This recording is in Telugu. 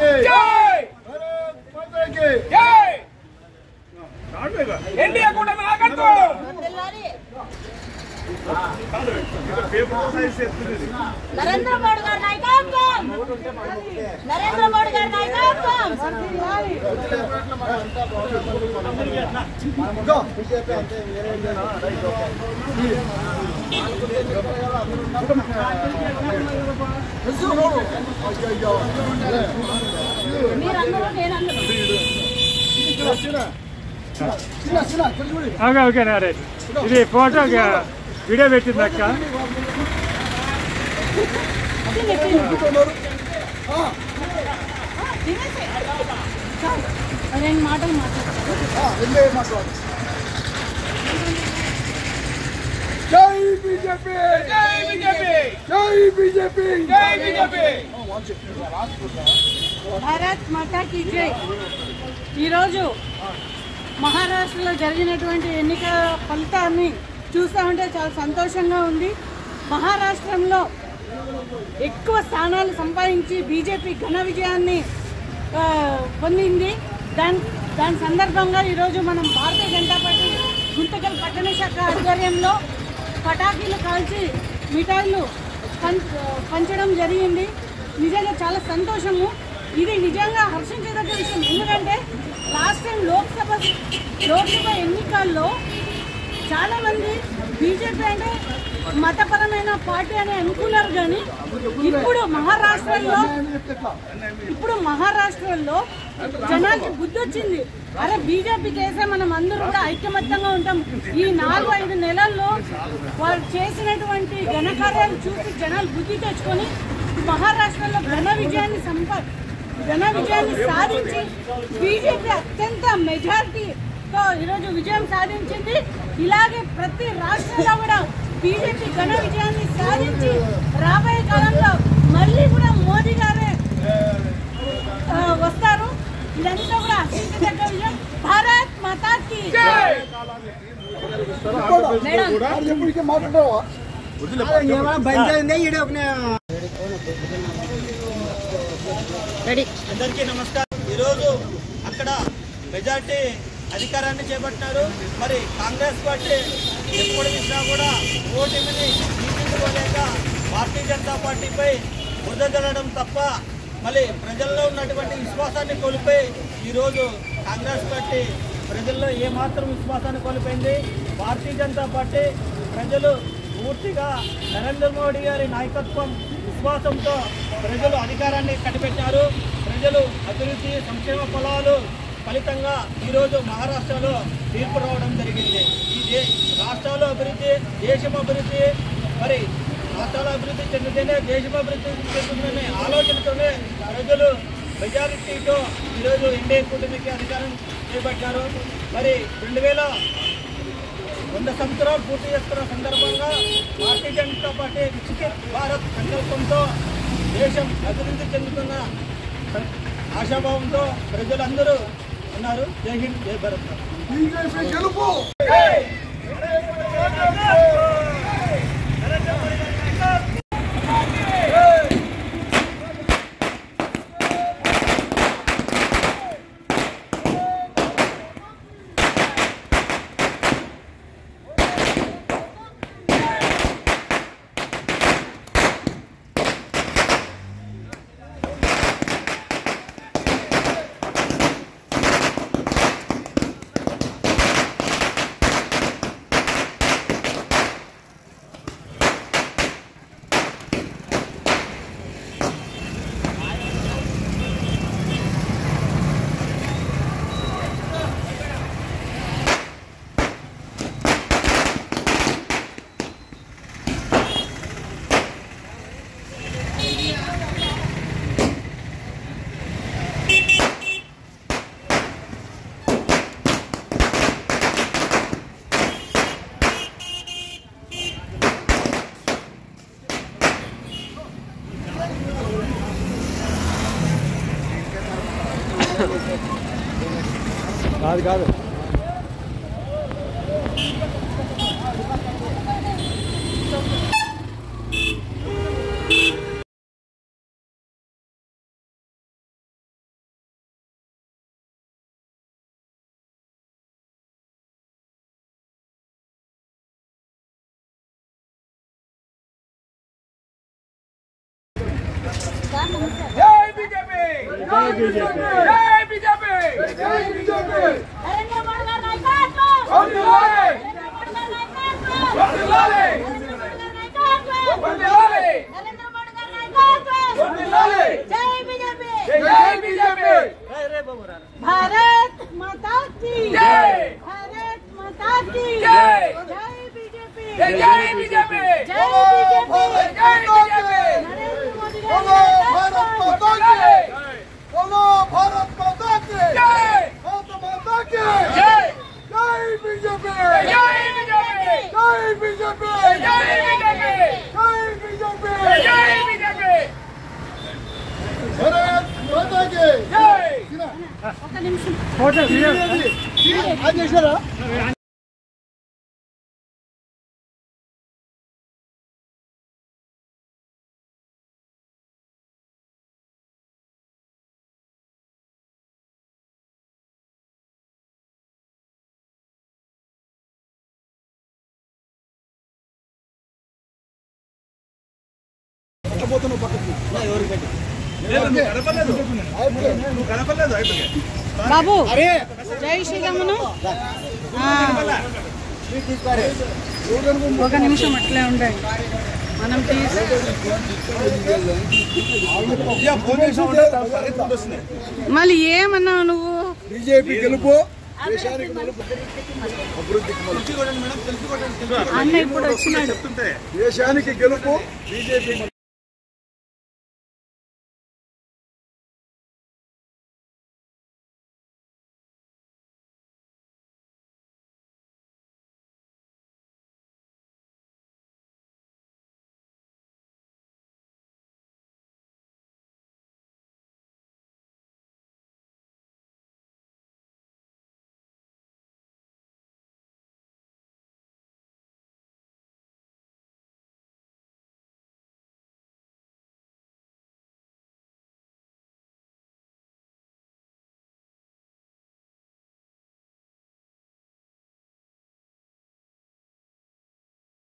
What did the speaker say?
की जय, भारत माता की जय। एनडीए కూటమి నాయకత్వం నరేంద్ర మోడీ గారి నాయకత్వం, నరేంద్ర మోడీ గారి నాయకత్వం। మీరందరూ నేనందరూ ఓకే ఓకే రైట్ ఇది ఫోటో వీడియో పెట్టింది అక్క రెండు మాటలు మాట్లాడతారు जय बीजेपी जय बीजेपी जय बीजेपी जय बीजेपी। భారత్ మాతా కీ జై। ఈరోజు మహారాష్ట్రలో జరిగినటువంటి ఎన్నికల ఫలితాన్ని చూస్తూ ఉంటే చాలా సంతోషంగా ఉంది। మహారాష్ట్రంలో ఎక్కువ స్థానాలు సంపాదించి బీజేపీ ఘన విజయాన్ని పొందింది। దాని సందర్భంగా ఈరోజు మనం భారతీయ జనతా పార్టీ గుంతకల్ పట్టణ శాఖ ఆధ్వర్యంలో పటాకీలు కాల్చి మిఠాయిలు పంచడం జరిగింది। నిజంగా చాలా సంతోషము। ఇది నిజంగా హర్షించదగ్గ విషయం। ఎందుకంటే లాస్ట్ టైం లోక్సభ ఎన్నికల్లో చాలామంది బీజేపీ అంటే మతపరమైన పార్టీ అని అనుకున్నారు, కానీ ఇప్పుడు మహారాష్ట్రలో జనాలకి బుద్ధి వచ్చింది। అరే బీజేపీ చేసే మనం అందరూ కూడా ఐక్యమత్యంగా ఉంటాం। ఈ 4-5 నెలల్లో వాళ్ళు చేసినటువంటి ఘనకార్యాలు చూసి జనాలు బుద్ధి తెచ్చుకొని మహారాష్ట్రలో ఘన విజయాన్ని సాధించి బీజేపీ అత్యంత మెజారిటీతో ఈరోజు విజయం సాధించింది। ఇలాగే ప్రతి రాష్ట్రంలో కూడా బీజేపీ ఘన విజయాన్ని సాధించి రాబోయే కాలంలో మళ్ళీ కూడా మోదీ గారే వస్తారు। ఇదంతా కూడా హర్షించదగ్గ విజయం। భారత్ మాతా కీ జై। అందరికీ నమస్కారం। ఈరోజు అక్కడ మెజార్టీ అధికారాన్ని చేపట్టినారు। మరి కాంగ్రెస్ పార్టీ ఎప్పుడు చూసినా కూడా ఓటమిని తీర్చుకోలేక భారతీయ జనతా పార్టీపై బురద జల్లడం తప్ప మళ్ళీ ప్రజల్లో ఉన్నటువంటి విశ్వాసాన్ని కోల్పోయి ఈరోజు కాంగ్రెస్ పార్టీ ప్రజల్లో ఏమాత్రం విశ్వాసాన్ని కోల్పోయింది। భారతీయ జనతా పార్టీ ప్రజలు పూర్తిగా నరేంద్ర మోడీ గారి నాయకత్వం విశ్వాసంతో ప్రజలు అధికారాన్ని కట్టిపెట్టారు। ప్రజలు అభివృద్ధి సంక్షేమ ఫలాలు ఫలితంగా ఈరోజు మహారాష్ట్రలో తీర్పు రావడం జరిగింది। ఈ రాష్ట్రాల అభివృద్ధి దేశం అభివృద్ధి, మరి రాష్ట్రాల అభివృద్ధి చెందితేనే దేశం అభివృద్ధి చెందుతుందనే ఆలోచనతోనే ప్రజలు మెజారిటీతో ఈరోజు ఎన్డీఏ కూటమికి అధికారం చేపట్టారు। మరి 100 సంవత్సరాలు పూర్తి చేసుకున్న సందర్భంగా భారతీయ జనతా పార్టీ వికసిత్ భారత్ సంకల్పంతో దేశం అభివృద్ధి చెందుతున్న ఆశాభావంతో ప్రజలందరూ ఉన్నారు। జై హింద్, జై భారత్। కాదు బీజేపీ జై బీజేపీ జై బీజేపీ నరేంద్ర మోడీ గారి నాయకత్వం వందనాలే వందనాలే వందనాలే నరేంద్ర మోడీ గారి నాయకత్వం వందనాలే జై బీజేపీ జై బీజేపీ भारत माता की जय भारत माता की जय जय बीजेपी जय बीजेपी जय बीजेपी जय बीजेपी नरेंद्र मोदी बोलो भारत माता की बोलो भारत माता की जय भारत माता की जय जय बीजेपी जय बीजेपी जय बीजेपी जय बीजेपी जय बीजेपी जय बीजेपी भारत माता की जय ఒక నిమిషం ఫోటో వీడియో ఆదేశారా బాబు జై శ్రీరామును ఒక నిమిషం అట్లే ఉండండి మనం మళ్ళీ ఏమన్నావు నువ్వు బీజేపీ గెలుపు అన్న ఇప్పుడు వచ్చినాడు దేశానికి గెలుపు బీజేపీ